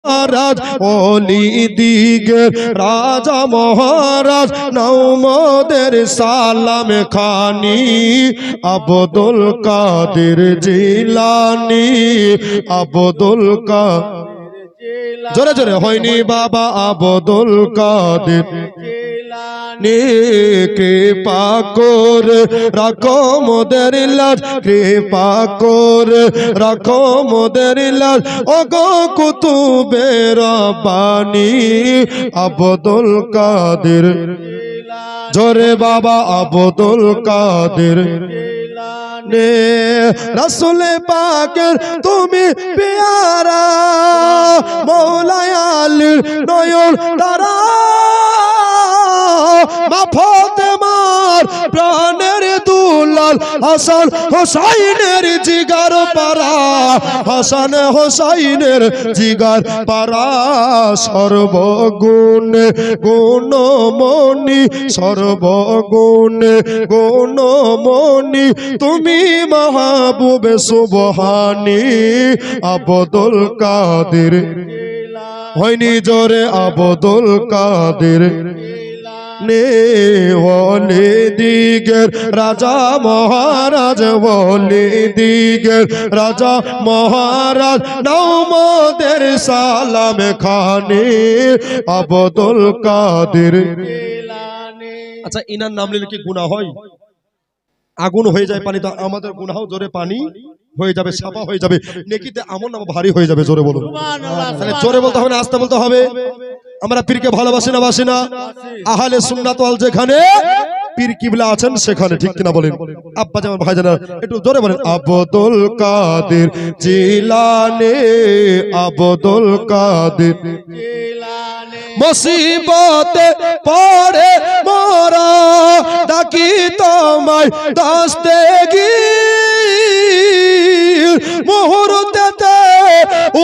মহারাজ ওলি দিগের রাজা মহারাজ নওমদের সালাম খানি আব্দুল কাদের জিলানি আব্দুল কাদের জোরে জোরে হয়নি বাবা আব্দুল কাদের জিলানি কৃপা করে রাখো মোদের লাজ কৃপা করে রাখো মোদের লাজ ওগো কুতুবে রব্বানি আব্দুল কাদের জোরে বাবা আব্দুল কাদের জিলানি রাসূল পাকের তুমি পেয়ারা মওলায় আলীর নয়ন তারা মা ফাতেমার প্রাণের দুলাল হাসান হোসাইনের জিগার পারা হাসান হোসাইনের জিগার পারা সর্বগুণে গুণমণি সর্বগুণে গুণমণি তুমি মাহবুবে সুবহানি আব্দুল কাদের হয়নি জোরে আব্দুল কাদের নে ওলি দিগের রাজা মহারাজ ওলি দিগের রাজা মহারাজ নওমদের সালাম খানি আব্দুল কাদের জিলানি। আচ্ছা ইনার নাম নিলে কি গুনাহ হয়? আগুন হয়ে যায় পানি, তো আমাদের গুনাহও জোরে পানি হয়ে যাবে, সাফা হয়ে যাবে, নেকিতে আমল নামা ভারী হয়ে যাবে। জোরে বলুন তাহলে, জোরে বলতে হবে না আস্তে বলতে হবে? আমরা পীরকে ভালোবাসি না বাসি না? আহলে সুন্নাত ওয়াল যেখানে পীর কিবলা আছেন সেখানে, ঠিক কিনা বলেন? আব্বা যেমন ভাই জানা একটু জোরে বলেন আব্দুল কাদের জিলানি আব্দুল কাদের জিলানি। মুসিবতে পড়ে মোরা ডাকি তোমায় দস্তগীর মুহূর্তেতে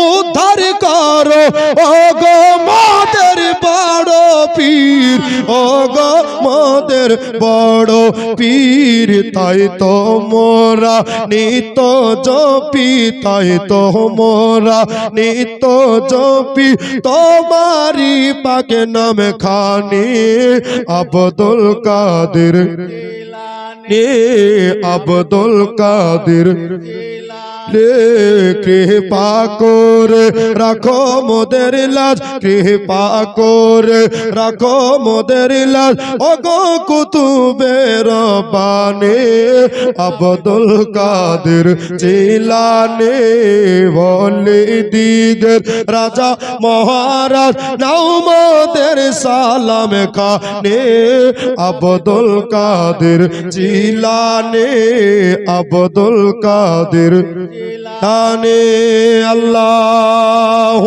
উদ্ধার করো ওগো মোদের বড় পীর ওগো মোদের বড় পীর। তাই তো মোরা নিত জপি তাই তো মোরা নিত জপি তোমারি পাকে নাম খানি আব্দুল কাদের জিলানি আব্দুল কাদের জিলানি। কৃপা করে রাখো মোদের লাজ কৃপা করে রাখো মোদের লাজ ওগো কুতুবে রব্বানি আব্দুল কাদের জিলানি ওলি দিগের রাজা মহারাজ নওমদের সালাম খানি আব্দুল কাদের জিলানি আব্দুল কাদের জিলানি। আল্লাহ